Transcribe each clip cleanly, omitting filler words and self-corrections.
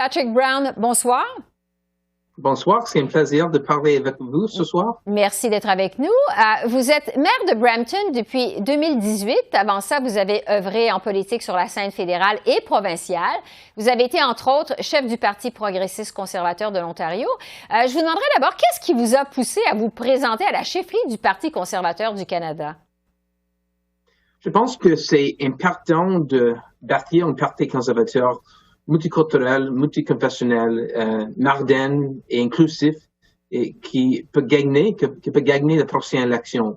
Patrick Brown, bonsoir. Bonsoir, c'est un plaisir de parler avec vous ce soir. Merci d'être avec nous. Vous êtes maire de Brampton depuis 2018. Avant ça, vous avez œuvré en politique sur la scène fédérale et provinciale. Vous avez été, entre autres, chef du Parti progressiste conservateur de l'Ontario. Je vous demanderai d'abord, qu'est-ce qui vous a poussé à vous présenter à la chefferie du Parti conservateur du Canada? Je pense que c'est important de bâtir un parti conservateur multiculturel, multiconfessionnel, moderne et inclusif, et qui peut gagner la prochaine élection.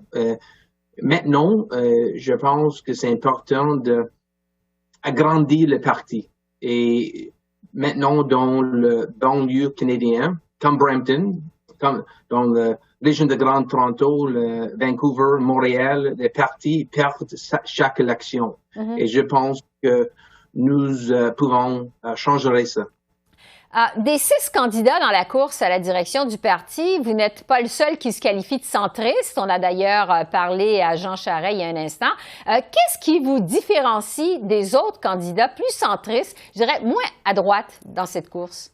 Maintenant, je pense que c'est important d'agrandir le parti. Et maintenant, dans le banlieue canadien, comme Brampton, comme dans la région de Grand Toronto, Vancouver, Montréal, les partis perdent chaque élection. Et je pense que nous pouvons changer ça. Des 6 candidats dans la course à la direction du parti, vous n'êtes pas le seul qui se qualifie de centriste. On a d'ailleurs parlé à Jean Charest il y a un instant. Qu'est-ce qui vous différencie des autres candidats plus centristes, je dirais moins à droite dans cette course?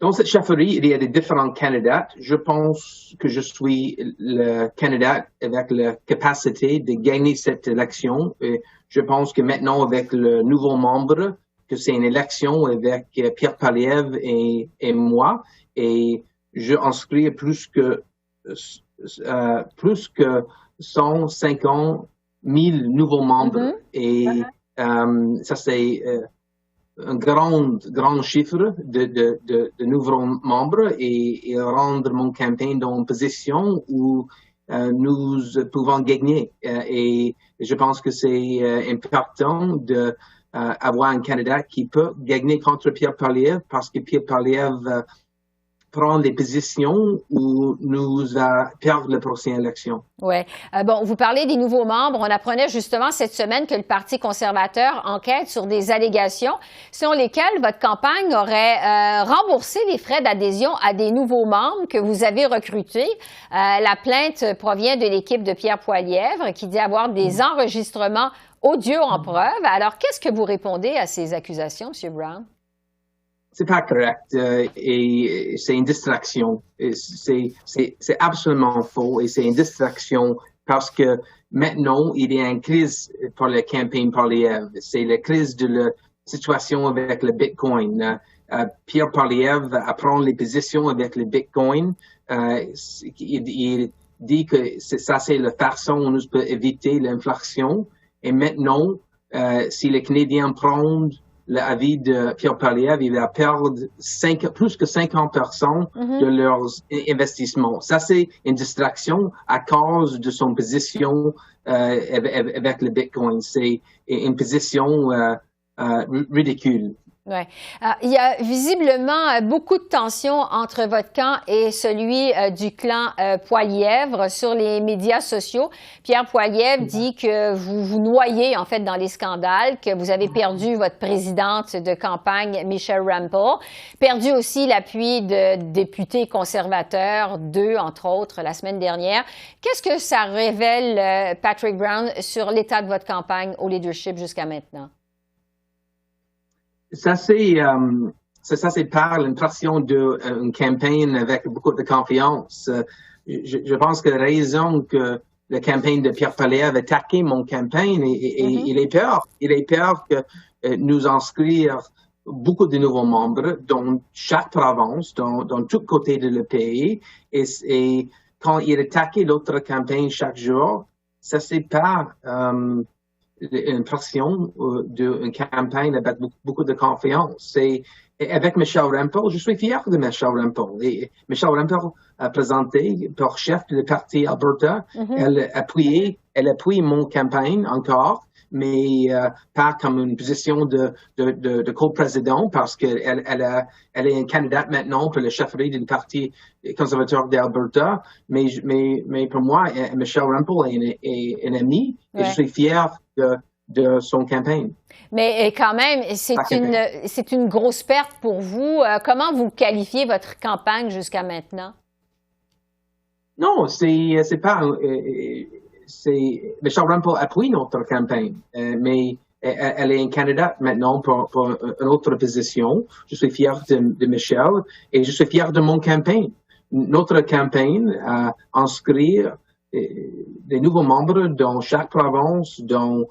Dans cette chefferie, il y a des différents candidats. Je pense que je suis le candidat avec la capacité de gagner cette élection. Et je pense que maintenant, avec le nouveau membre, que c'est une élection avec Pierre Poilievre et moi, et je inscris plus que 150 000 nouveaux membres. Et ça, c'est un grand chiffre de nouveaux membres et rendre mon campagne dans une position où nous pouvons gagner. Et je pense que c'est important d'avoir un candidat qui peut gagner contre Pierre Poilievre parce que Pierre Poilievre prend les positions où nous perdre la prochaine élection. Oui. Bon, vous parlez des nouveaux membres. On apprenait justement cette semaine que le Parti conservateur enquête sur des allégations selon lesquelles votre campagne aurait remboursé les frais d'adhésion à des nouveaux membres que vous avez recrutés. La plainte provient de l'équipe de Pierre Poilievre qui dit avoir des enregistrements audio en preuve. Alors, qu'est-ce que vous répondez à ces accusations, M. Brown? C'est pas correct et c'est une distraction. C'est absolument faux et c'est une distraction parce que maintenant, il y a une crise pour la campagne Poilievre. C'est la crise de la situation avec le Bitcoin. Pierre Poilievre apprend les positions avec le Bitcoin. Il dit que ça, c'est la façon où nous pouvons éviter l'inflation. Et maintenant, si les Canadiens prennent l'avis de Pierre Poilievre, il va perdre plus que 50% de leurs investissements. Ça, c'est une distraction à cause de son position avec le Bitcoin. C'est une position ridicule. Ouais. Il y a visiblement beaucoup de tensions entre votre camp et celui du clan Poilievre sur les médias sociaux. Pierre Poilievre dit que vous vous noyez en fait dans les scandales, que vous avez perdu votre présidente de campagne, Michelle Rempel, perdu aussi l'appui de députés conservateurs, 2 entre autres, la semaine dernière. Qu'est-ce que ça révèle, Patrick Brown, sur l'état de votre campagne au leadership jusqu'à maintenant? Ça, c'est par l'impression d'une campagne avec beaucoup de confiance. Je pense que la raison que la campagne de Pierre Poilievre a attaqué mon campagne, il est peur. Il est peur que nous inscrire beaucoup de nouveaux membres dans chaque province, dans tous côtés de le pays. Et quand il attaquait l'autre campagne chaque jour, ça, c'est par l'impression d'une campagne avec beaucoup de confiance. Et avec Michelle Rempel, je suis fier de Michelle Rempel. Et Michelle Rempel a présenté pour chef du parti Alberta. Elle appuie mon campagne encore, mais pas comme une position de co-président parce qu'elle est une candidate maintenant pour la chefferie du Parti conservateur d'Alberta. Mais pour moi, Michelle Rempel est une amie et je suis fier de son campagne. Mais quand même, c'est une grosse perte pour vous. Comment vous qualifiez votre campagne jusqu'à maintenant? Non, c'est pas... Michelle Rempel appuie notre campagne, mais elle est une candidate maintenant pour une autre position. Je suis fier de Michelle et je suis fier de mon campagne. Notre campagne a inscrire des nouveaux membres dans chaque province, dans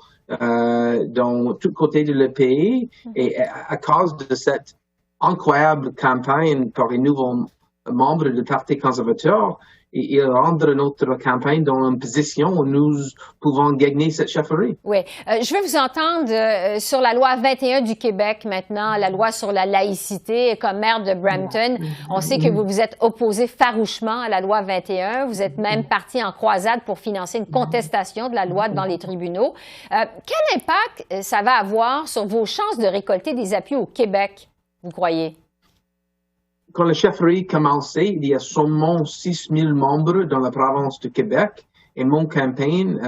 tout côté de le pays. Et à cause de cette incroyable campagne par les nouveaux membres du Parti conservateur, il rendre notre campagne dans une position où nous pouvons gagner cette chefferie. Oui. Je vais vous entendre sur la loi 21 du Québec maintenant, la loi sur la laïcité. Comme maire de Brampton, on sait que vous vous êtes opposé farouchement à la loi 21. Vous êtes même parti en croisade pour financer une contestation de la loi devant les tribunaux. Quel impact ça va avoir sur vos chances de récolter des appuis au Québec, vous croyez? Quand la chefferie commençait, il y a seulement 6 000 membres dans la province du Québec et mon campagne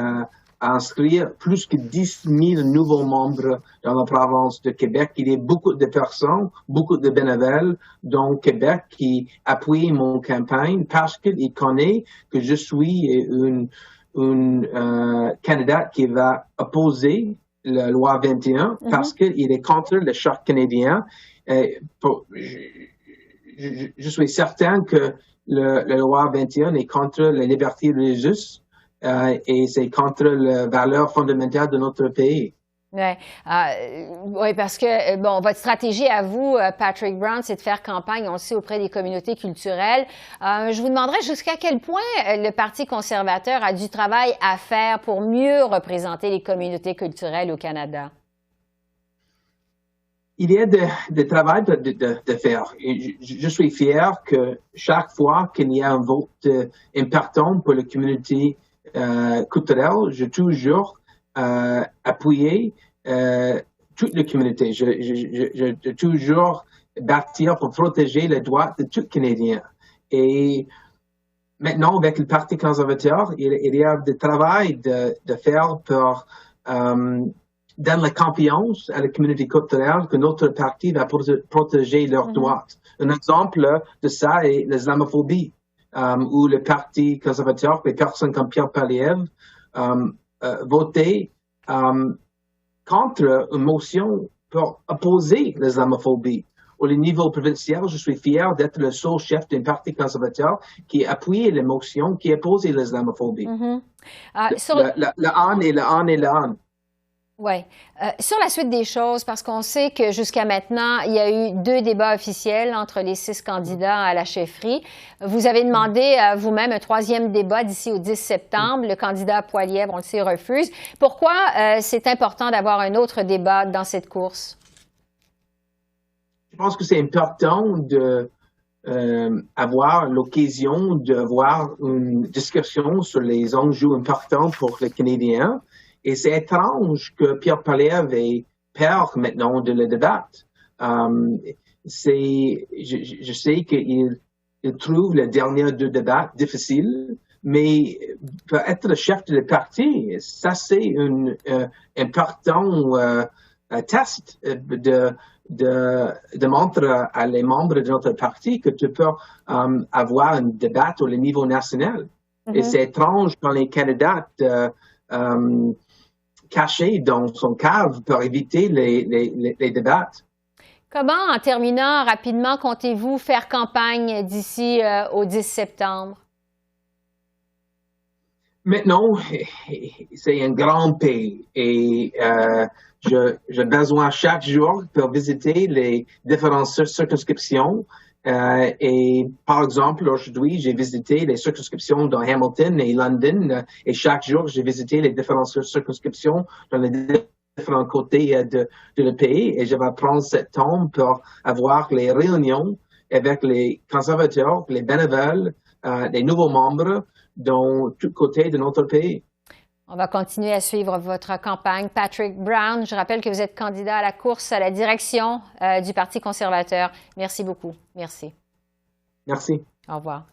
a inscrit plus que 10 000 nouveaux membres dans la province de Québec. Il y a beaucoup de personnes, beaucoup de bénévoles dans le Québec qui appuient mon campagne parce qu'ils connaissent que je suis une candidate qui va opposer la loi 21 parce qu'il est contre le charte canadien. Je suis certain que la loi 21 est contre la liberté religieuse et c'est contre les valeurs fondamentales de notre pays. Oui, parce que, bon, votre stratégie à vous, Patrick Brown, c'est de faire campagne, on le sait, auprès des communautés culturelles. Je vous demanderais jusqu'à quel point le Parti conservateur a du travail à faire pour mieux représenter les communautés culturelles au Canada. Il y a de travail de faire. Je suis fier que chaque fois qu'il y a un vote important pour la communauté culturelle, j'ai toujours appuyé toute la communauté. Je toujours bâtir pour protéger les droits de tous les Canadiens. Et maintenant, avec le Parti conservateur, il y a du travail de faire pour donner la confiance à la communauté culturelle que notre parti va protéger leurs droits. Un exemple de ça est l'islamophobie, où le Parti conservateur, les personnes comme Pierre Poilievre, votaient contre une motion pour opposer l'islamophobie. Au niveau provincial, je suis fier d'être le seul chef d'un parti conservateur qui a appuyé les motions qui opposaient l'islamophobie. Le an et le an et le an. Oui. Sur la suite des choses, parce qu'on sait que jusqu'à maintenant, il y a eu 2 débats officiels entre les 6 candidats à la chefferie. Vous avez demandé vous-même un 3e débat d'ici au 10 septembre. Le candidat Poilievre, on le sait, refuse. Pourquoi c'est important d'avoir un autre débat dans cette course? Je pense que c'est important d'avoir l'occasion d'avoir une discussion sur les enjeux importants pour les Canadiens. Et c'est étrange que Pierre Poilievre ait peur maintenant de le débat. Je sais qu'il trouve les derniers 2 débats difficiles, mais pour être le chef de parti, ça c'est un important test de montrer à les membres de notre parti que tu peux avoir un débat au niveau national. Et c'est étrange quand les candidats caché dans son cave pour éviter les débats. Comment, en terminant rapidement, comptez-vous faire campagne d'ici au 10 septembre? Maintenant, c'est un grand pays et j'ai besoin chaque jour pour visiter les différentes circonscriptions. Et par exemple, aujourd'hui, j'ai visité les circonscriptions dans Hamilton et London et chaque jour, j'ai visité les différentes circonscriptions dans les différents côtés de le pays et je vais prendre ce temps pour avoir les réunions avec les conservateurs, les bénévoles, les nouveaux membres dans tous côtés de notre pays. On va continuer à suivre votre campagne. Patrick Brown, je rappelle que vous êtes candidat à la course à la direction du Parti conservateur. Merci beaucoup. Merci. Merci. Au revoir.